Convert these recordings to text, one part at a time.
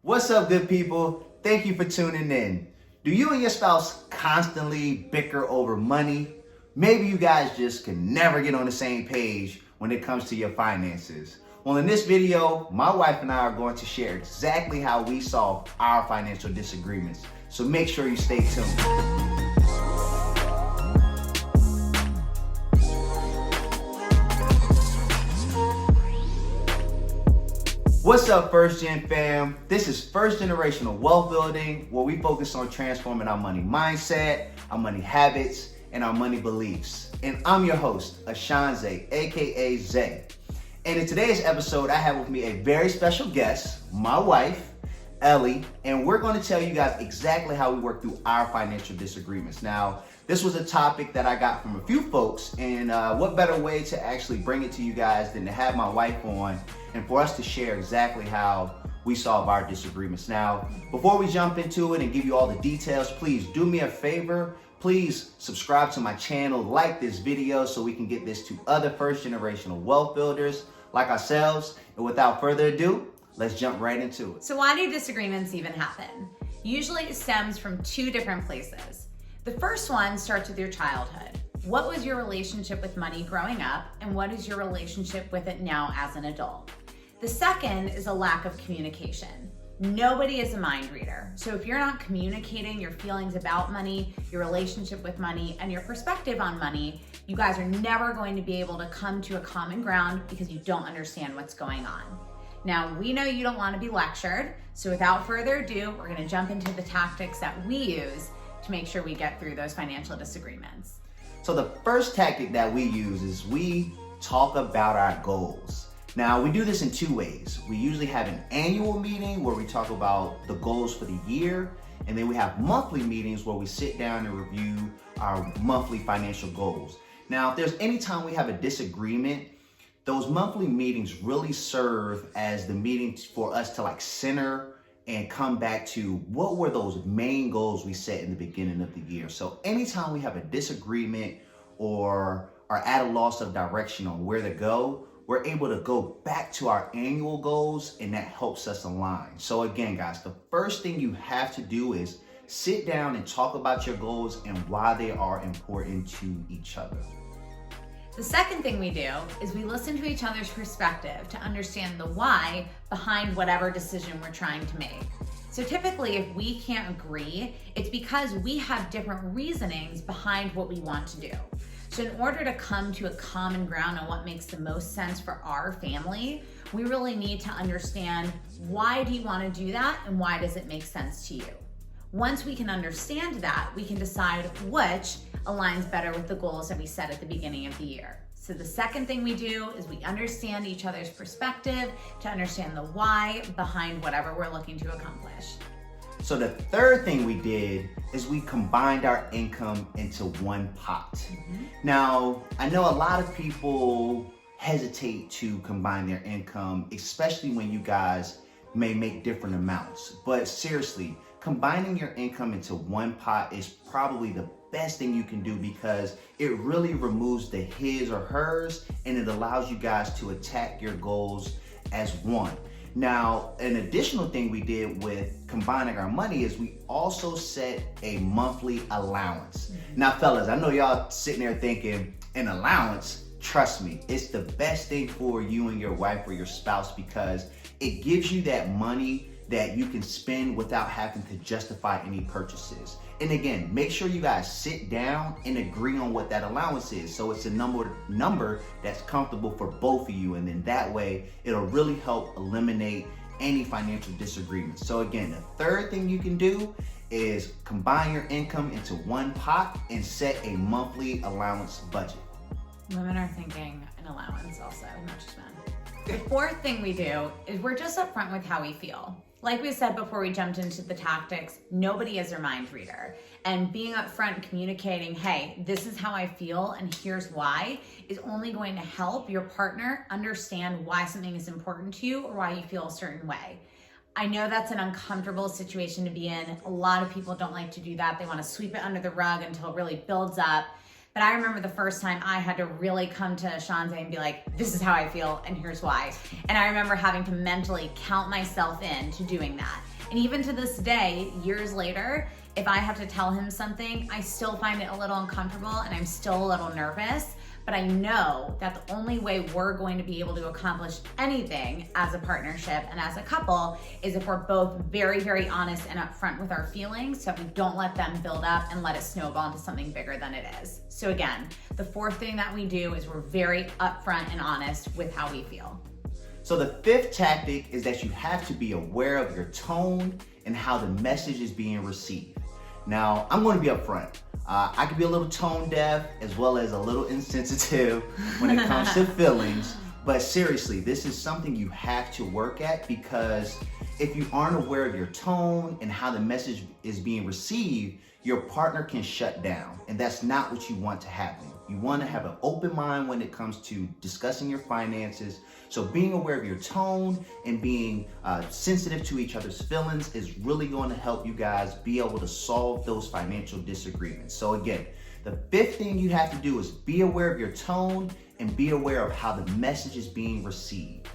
What's up, good people? Thank you for tuning in. Do you and your spouse constantly bicker over money? Maybe you guys just can never get on the same page when it comes to your finances. Well, in this video, my wife and I are going to share exactly how we solve our financial disagreements. So make sure you stay tuned. What's up, First Gen fam? This is First Generational Wealth Building, where we focus on transforming our money mindset, our money habits, and our money beliefs. And I'm your host, ASHONZAY, aka Zay. And in today's episode, I have with me a very special guest, my wife, Ellie, and we're going to tell you guys exactly how we work through our financial disagreements. Now, this was a topic that I got from a few folks, and what better way to actually bring it to you guys than to have my wife on and for us to share exactly how we solve our disagreements. Now, before we jump into it and give you all the details, please do me a favor. Please subscribe to my channel, like this video so we can get this to other first generational wealth builders like ourselves. And without further ado, let's jump right into it. So why do disagreements even happen? Usually it stems from two different places. The first one starts with your childhood. What was your relationship with money growing up, and what is your relationship with it now as an adult? The second is a lack of communication. Nobody is a mind reader. So if you're not communicating your feelings about money, your relationship with money, and your perspective on money, you guys are never going to be able to come to a common ground because you don't understand what's going on. Now, we know you don't want to be lectured, so without further ado, we're going to jump into the tactics that we use to make sure we get through those financial disagreements. So the first tactic that we use is we talk about our goals. Now, we do this in two ways. We usually have an annual meeting where we talk about the goals for the year, and then we have monthly meetings where we sit down and review our monthly financial goals. Now, if there's any time we have a disagreement, those monthly meetings really serve as the meetings for us to center and come back to what were those main goals we set in the beginning of the year. So anytime we have a disagreement or are at a loss of direction on where to go, we're able to go back to our annual goals, and that helps us align. So again, guys, the first thing you have to do is sit down and talk about your goals and why they are important to each other. The second thing we do is we listen to each other's perspective to understand the why behind whatever decision we're trying to make. So typically, if we can't agree, it's because we have different reasonings behind what we want to do. So in order to come to a common ground on what makes the most sense for our family, we really need to understand, why do you want to do that and why does it make sense to you? Once we can understand that, we can decide which aligns better with the goals that we set at the beginning of the year. So the second thing we do is we understand each other's perspective to understand the why behind whatever we're looking to accomplish. So the third thing we did is we combined our income into one pot. Now, I know a lot of people hesitate to combine their income, especially when you guys may make different amounts. But seriously, combining your income into one pot is probably the best thing you can do because it really removes the his or hers, and it allows you guys to attack your goals as one. Now, an additional thing we did with combining our money is we also set a monthly allowance. Now, fellas, I know y'all sitting there thinking, an allowance? Trust me, it's the best thing for you and your wife or your spouse because it gives you that money that you can spend without having to justify any purchases. And again, make sure you guys sit down and agree on what that allowance is. So it's a number that's comfortable for both of you. And then that way, it'll really help eliminate any financial disagreements. So again, the third thing you can do is combine your income into one pot and set a monthly allowance budget. Women are thinking an allowance also, not just men. The fourth thing we do is we're just upfront with how we feel. Like we said before we jumped into the tactics, nobody is their mind reader. And being upfront, communicating, hey, this is how I feel and here's why, is only going to help your partner understand why something is important to you or why you feel a certain way. I know that's an uncomfortable situation to be in. A lot of people don't like to do that. They want to sweep it under the rug until it really builds up. But I remember the first time I had to really come to ASHONZAY and be like, this is how I feel and here's why. And I remember having to mentally count myself in to doing that. And even to this day, years later, if I have to tell him something, I still find it a little uncomfortable and I'm still a little nervous. But I know that the only way we're going to be able to accomplish anything as a partnership and as a couple is if we're both very, very honest and upfront with our feelings, so we don't let them build up and let it snowball into something bigger than it is. So again, the fourth thing that we do is we're very upfront and honest with how we feel. So the fifth tactic is that you have to be aware of your tone and how the message is being received. Now, I'm going to be upfront. I can be a little tone deaf as well as a little insensitive when it comes to feelings. But seriously, this is something you have to work at, because if you aren't aware of your tone and how the message is being received, your partner can shut down. And that's not what you want to happen. You want to have an open mind when it comes to discussing your finances. So being aware of your tone and being sensitive to each other's feelings is really going to help you guys be able to solve those financial disagreements. So again, the fifth thing you have to do is be aware of your tone and be aware of how the message is being received.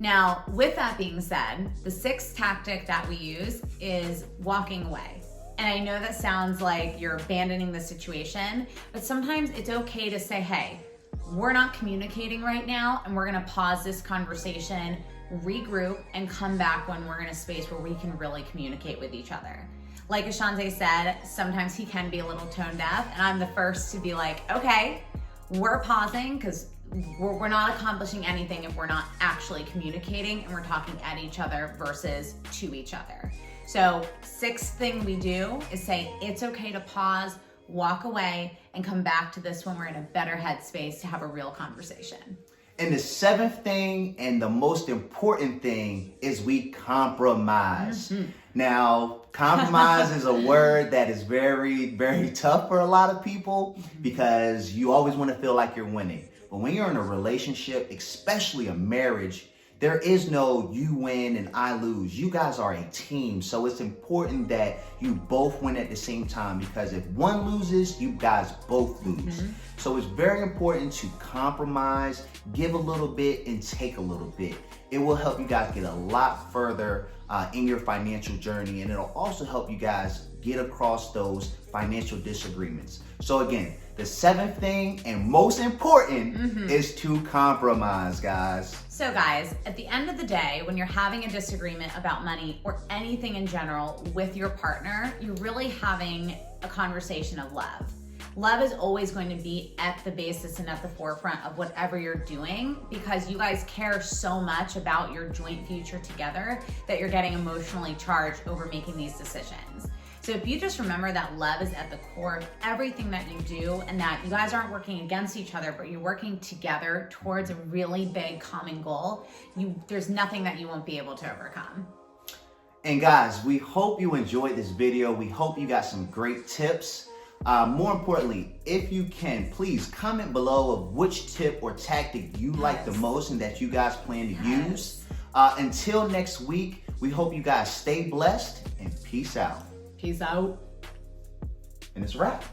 Now, with that being said, the sixth tactic that we use is walking away. And I know that sounds like you're abandoning the situation, but sometimes it's okay to say, hey, we're not communicating right now, and we're gonna pause this conversation, regroup, and come back when we're in a space where we can really communicate with each other. Like ASHONZAY said, sometimes he can be a little tone deaf, and I'm the first to be like, okay, we're pausing, because we're not accomplishing anything if we're not actually communicating and we're talking at each other versus to each other. So sixth thing we do is say it's okay to pause, walk away, and come back to this when we're in a better headspace to have a real conversation. And the seventh thing and the most important thing is we compromise. Now, compromise is a word that is very, very tough for a lot of people because you always want to feel like you're winning. But when you're in a relationship, especially a marriage, there is no you win and I lose. You guys are a team. So it's important that you both win at the same time, because if one loses, you guys both lose. So it's very important to compromise, give a little bit and take a little bit. It will help you guys get a lot further in your financial journey, and it'll also help you guys get across those financial disagreements. So again, the seventh thing and most important is to compromise, guys. So guys, at the end of the day, when you're having a disagreement about money or anything in general with your partner, you're really having a conversation of love. Love is always going to be at the basis and at the forefront of whatever you're doing, because you guys care so much about your joint future together that you're getting emotionally charged over making these decisions. So if you just remember that love is at the core of everything that you do, and that you guys aren't working against each other, but you're working together towards a really big common goal, there's nothing that you won't be able to overcome. And guys, we hope you enjoyed this video. We hope you got some great tips. More importantly, if you can, please comment below of which tip or tactic you like the most and that you guys plan to use. Until next week, we hope you guys stay blessed and peace out. Peace out. And it's a wrap.